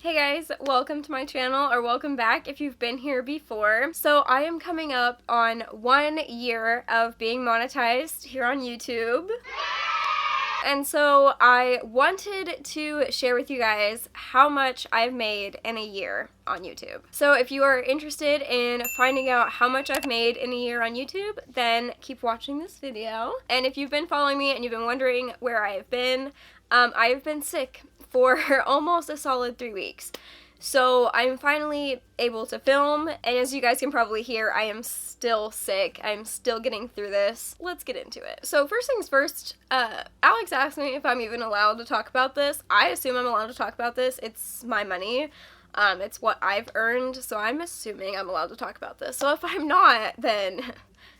Hey guys, welcome to my channel, or welcome back if you've been here before. So I am coming up on 1 year of being monetized here on YouTube. And so I wanted to share with you guys how much I've made in a year on YouTube. So if you are interested in finding out how much I've made in a year on YouTube, then keep watching this video. And if you've been following me and you've been wondering where I have been, I have been sick for almost a solid 3 weeks. So I'm finally able to film, and as you guys can probably hear, I am still sick. I'm still getting through this. Let's get into it. So first things first, Alex asked me if I'm even allowed to talk about this. I assume I'm allowed to talk about this. It's my money. It's what I've earned, so I'm assuming I'm allowed to talk about this. So if I'm not, then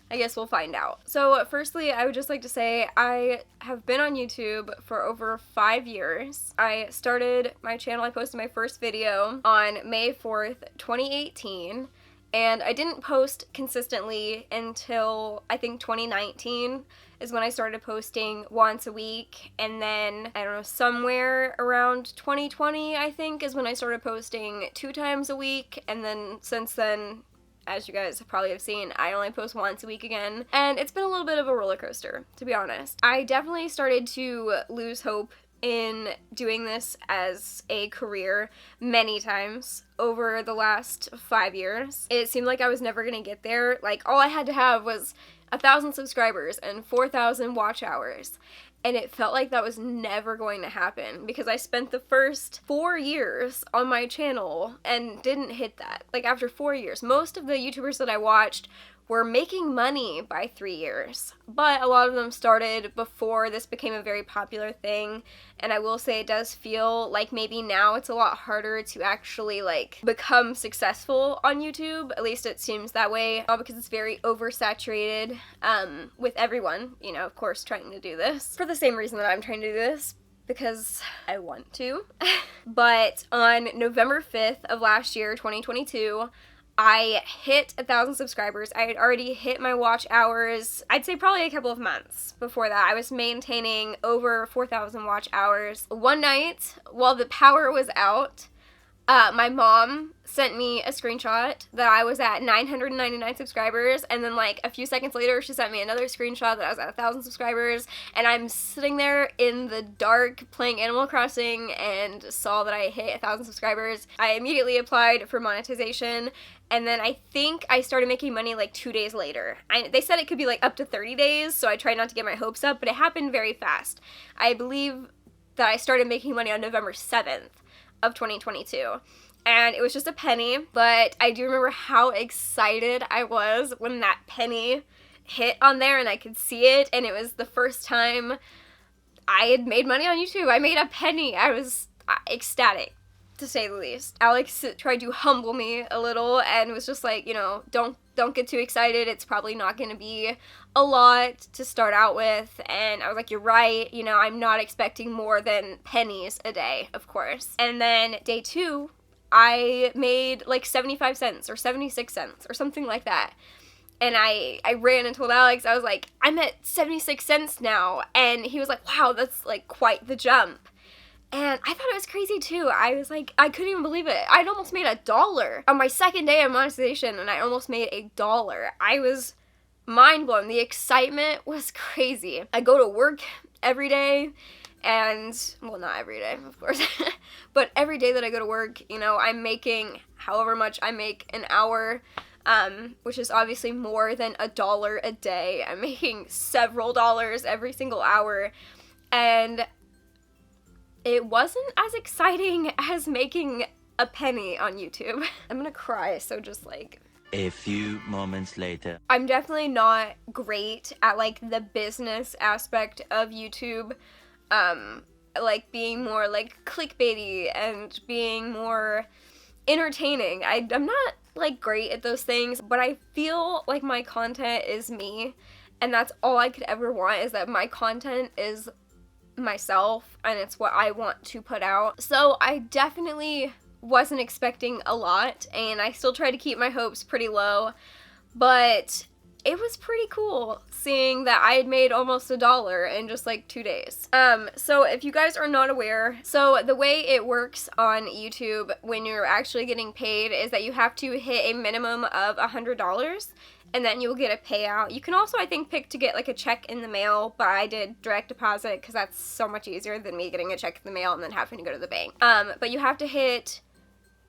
I guess we'll find out. So firstly, I would just like to say I have been on YouTube for over 5 years. I started my channel, I posted my first video on May 4th, 2018, and I didn't post consistently until I think 2019 is when I started posting once a week, and then, I don't know, somewhere around 2020, I think, is when I started posting 2 times a week, and then since then, as you guys probably have seen, I only post once a week again, and it's been a little bit of a roller coaster, to be honest. I definitely started to lose hope in doing this as a career many times over the last 5 years. It seemed like I was never gonna get there. Like, all I had to have was 1,000 subscribers and 4,000 watch hours. And it felt like that was never going to happen because I spent the first 4 years on my channel and didn't hit that. Like, after 4 years, most of the YouTubers that I watched were making money by 3 years, but a lot of them started before this became a very popular thing, and I will say it does feel like maybe now it's a lot harder to actually, like, become successful on YouTube. At least it seems that way, because it's very oversaturated with everyone, you know, of course, trying to do this for the same reason that I'm trying to do this, because I want to. But on November 5th of last year, 2022, I hit 1,000 subscribers. I had already hit my watch hours, I'd say probably a couple of months before that. I was maintaining over 4,000 watch hours. One night, while the power was out, my mom sent me a screenshot that I was at 999 subscribers, and then like a few seconds later she sent me another screenshot that I was at 1,000 subscribers, and I'm sitting there in the dark playing Animal Crossing and saw that I hit 1,000 subscribers. I immediately applied for monetization, and then I think I started making money like 2 days later. They said it could be like up to 30 days, so I tried not to get my hopes up, but it happened very fast. I believe that I started making money on November 7th of 2022. And it was just a penny, but I do remember how excited I was when that penny hit on there and I could see it, and it was the first time I had made money on YouTube. I made a penny. I was ecstatic, to say the least. Alex tried to humble me a little and was just like, you know, don't get too excited. It's probably not going to be a lot to start out with. And I was like, you're right. You know, I'm not expecting more than pennies a day, of course. And then day 2, I made like 75 cents or 76 cents or something like that. And I ran and told Alex, I was like, I'm at 76 cents now. And he was like, wow, that's like quite the jump. And I thought it was crazy too. I was like, I couldn't even believe it. I'd almost made $1 on my second day of monetization, and I almost made $1. I was mind blown. The excitement was crazy. I go to work every day, and, well, not every day, of course, but every day that I go to work, you know, I'm making however much I make an hour, which is obviously more than $1 a day. I'm making several dollars every single hour, and it wasn't as exciting as making a penny on YouTube. I'm gonna cry, so just like... A few moments later. I'm definitely not great at like the business aspect of YouTube, like being more like clickbaity and being more entertaining. I'm not like great at those things, but I feel like my content is me, and that's all I could ever want, is that my content is myself and it's what I want to put out. So I definitely wasn't expecting a lot, and I still try to keep my hopes pretty low, but it was pretty cool seeing that I had made almost $1 in just like 2 days. So if you guys are not aware, so the way it works on YouTube when you're actually getting paid is that you have to hit a minimum of $100 and then you'll get a payout. You can also, I think, pick to get like a check in the mail, but I did direct deposit because that's so much easier than me getting a check in the mail and then having to go to the bank. But you have to hit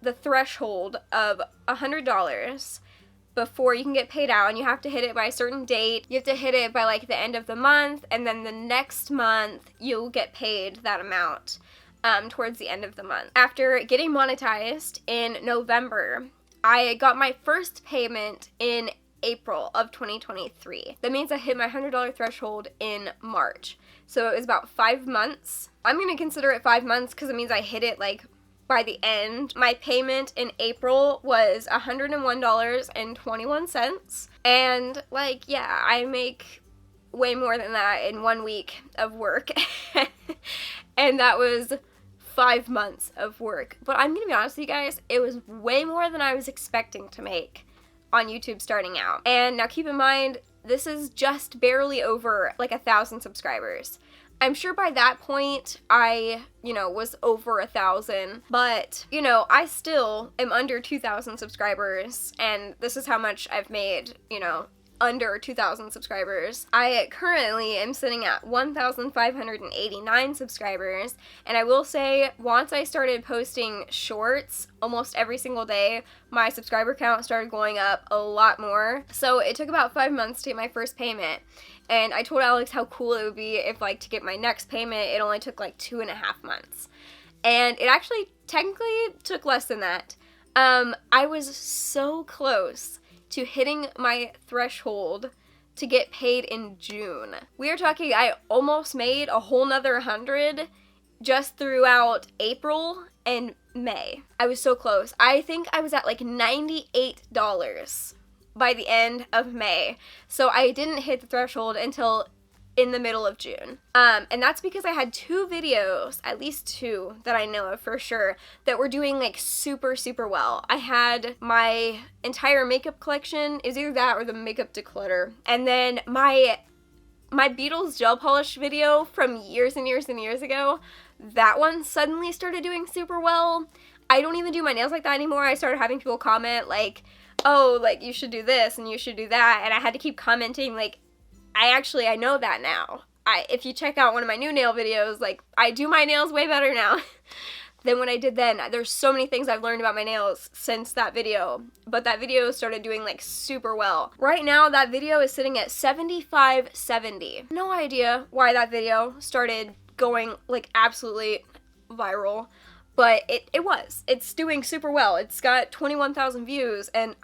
the threshold of $100 before you can get paid out, and you have to hit it by a certain date. You have to hit it by like the end of the month, and then the next month you'll get paid that amount towards the end of the month. After getting monetized in November, I got my first payment in April of 2023. That means I hit my $100 threshold in March. So it was about 5 months. I'm going to consider it 5 months because it means I hit it like by the end. My payment in April was $101.21. And like, yeah, I make way more than that in 1 week of work. And that was 5 months of work. But I'm going to be honest with you guys, it was way more than I was expecting to make on YouTube starting out. And now keep in mind, this is just barely over like 1,000 subscribers. I'm sure by that point I, was over 1,000, but, I still am under 2,000 subscribers, and this is how much I've made, under 2,000 subscribers. I currently am sitting at 1,589 subscribers, and I will say, once I started posting shorts almost every single day, my subscriber count started going up a lot more. So it took about 5 months to get my first payment, and I told Alex how cool it would be if, like, to get my next payment, it only took like 2.5 months. And it actually technically took less than that. I was so close to hitting my threshold to get paid in June. We are talking, I almost made a whole nother 100 just throughout April and May. I was so close. I think I was at like $98 by the end of May. So I didn't hit the threshold until in the middle of June. And that's because I had 2 videos, at least 2 that I know of for sure, that were doing like super, super well. I had my entire makeup collection, it was either that or the makeup declutter. And then my Beatles gel polish video from years and years and years ago, that one suddenly started doing super well. I don't even do my nails like that anymore. I started having people comment like, oh, like you should do this and you should do that. And I had to keep commenting like, I know that now. If you check out one of my new nail videos, like, I do my nails way better now than when I did then. There's so many things I've learned about my nails since that video, but that video started doing, like, super well. Right now, that video is sitting at 7570. No idea why that video started going, like, absolutely viral, but it was. It's doing super well. It's got 21,000 views, and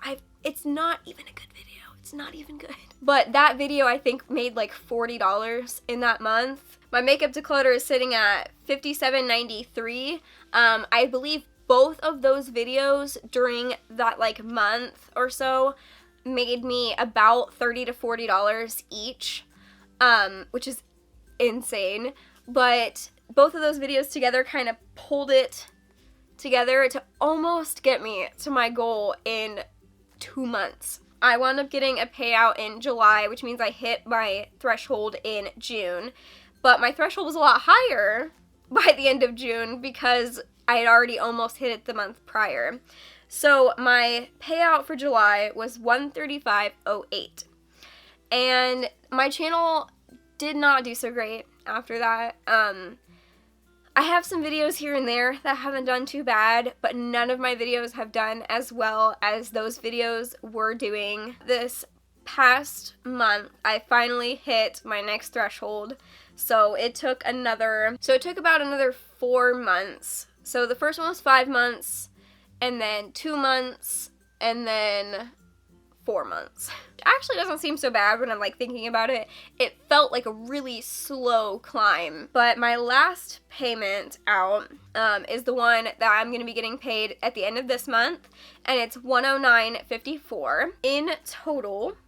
it's not even a good video. It's not even good. But that video, I think, made like $40 in that month. My makeup declutter is sitting at $57.93. I believe both of those videos during that like month or so made me about $30 to $40 each, which is insane. But both of those videos together kind of pulled it together to almost get me to my goal in 2 months. I wound up getting a payout in July, which means I hit my threshold in June. But my threshold was a lot higher by the end of June because I had already almost hit it the month prior. So my payout for July was $135.08. And my channel did not do so great after that. I have some videos here and there that haven't done too bad, but none of my videos have done as well as those videos were doing. This past month, I finally hit my next threshold, so it took about another 4 months. So the first one was 5 months, and then 2 months, and then 4 months. Actually doesn't seem so bad when I'm like thinking about it. It felt like a really slow climb. But my last payment out is the one that I'm going to be getting paid at the end of this month, and it's $109.54. In total,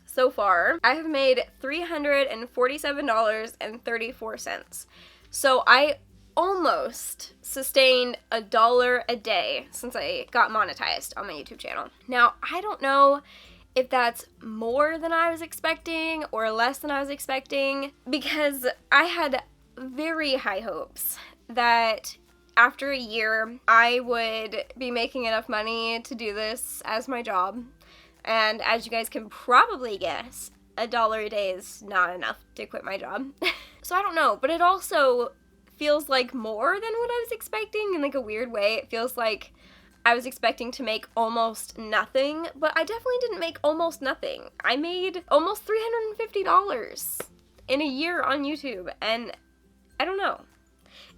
so far, I have made $347.34. So I almost sustained $1 a day since I got monetized on my YouTube channel. Now, I don't know if that's more than I was expecting or less than I was expecting, because I had very high hopes that after a year I would be making enough money to do this as my job. And as you guys can probably guess, $1 a day is not enough to quit my job. So I don't know, but it also feels like more than what I was expecting in like a weird way. It feels like I was expecting to make almost nothing, but I definitely didn't make almost nothing. I made almost $350 in a year on YouTube, and I don't know.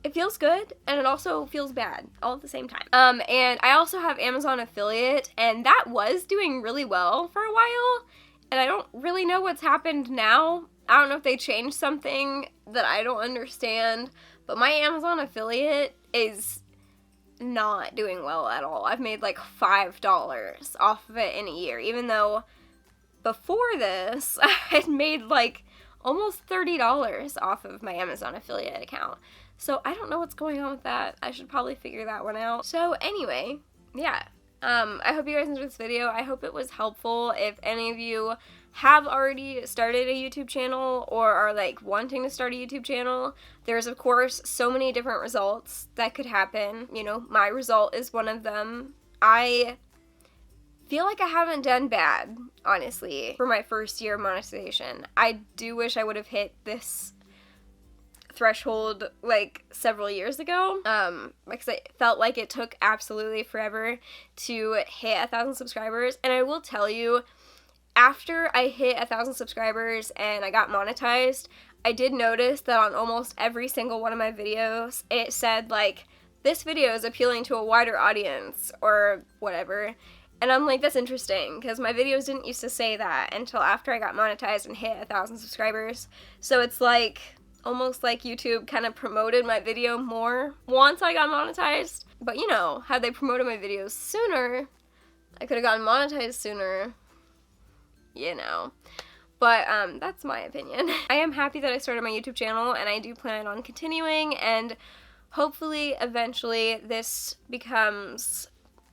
It feels good, and it also feels bad all at the same time. And I also have Amazon affiliate, and that was doing really well for a while, and I don't really know what's happened now. I don't know if they changed something that I don't understand, but my Amazon affiliate is not doing well at all. I've made like $5 off of it in a year, even though before this I had made like almost $30 off of my Amazon affiliate account. So I don't know what's going on with that. I should probably figure that one out. So anyway, yeah. I hope you guys enjoyed this video. I hope it was helpful. If any of you have already started a YouTube channel or are like wanting to start a YouTube channel, there's of course so many different results that could happen. You know, my result is one of them. I feel like I haven't done bad, honestly, for my first year of monetization. I do wish I would have hit this threshold like several years ago, because it felt like it took absolutely forever to hit 1,000 subscribers. And I will tell you, after I hit 1,000 subscribers and I got monetized, I did notice that on almost every single one of my videos it said like, this video is appealing to a wider audience or whatever. And I'm like, that's interesting, because my videos didn't used to say that until after I got monetized and hit 1,000 subscribers. So it's like almost like YouTube kind of promoted my video more once I got monetized. But you know, had they promoted my videos sooner, I could have gotten monetized sooner, you know. But that's my opinion. I am happy that I started my YouTube channel, and I do plan on continuing, and hopefully eventually this becomes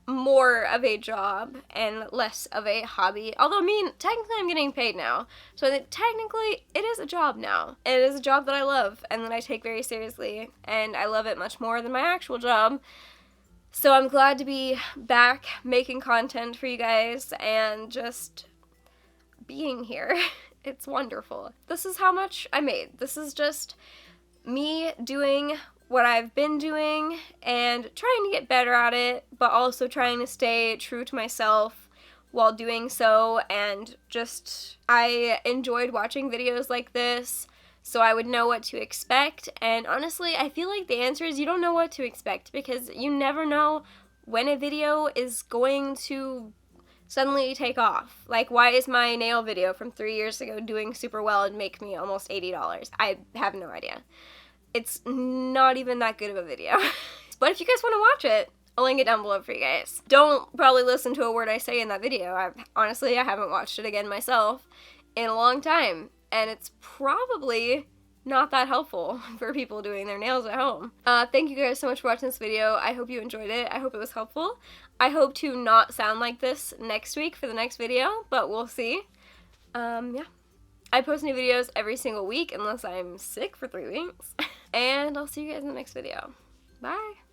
more of a job and less of a hobby. Although, I mean, technically I'm getting paid now, so that technically it is a job now. It is a job that I love and that I take very seriously, and I love it much more than my actual job. So I'm glad to be back making content for you guys and just being here. It's wonderful. This is how much I made. This is just me doing what I've been doing and trying to get better at it, but also trying to stay true to myself while doing so. And just, I enjoyed watching videos like this, so I would know what to expect. And honestly, I feel like the answer is you don't know what to expect, because you never know when a video is going to suddenly take off. Like, why is my nail video from 3 years ago doing super well and make me almost $80? I have no idea. It's not even that good of a video. But if you guys want to watch it, I'll link it down below for you guys. Don't probably listen to a word I say in that video. Honestly, I haven't watched it again myself in a long time, and it's probably not that helpful for people doing their nails at home. Thank you guys so much for watching this video. I hope you enjoyed it. I hope it was helpful. I hope to not sound like this next week for the next video, but we'll see. Yeah. I post new videos every single week unless I'm sick for 3 weeks. And I'll see you guys in the next video. Bye!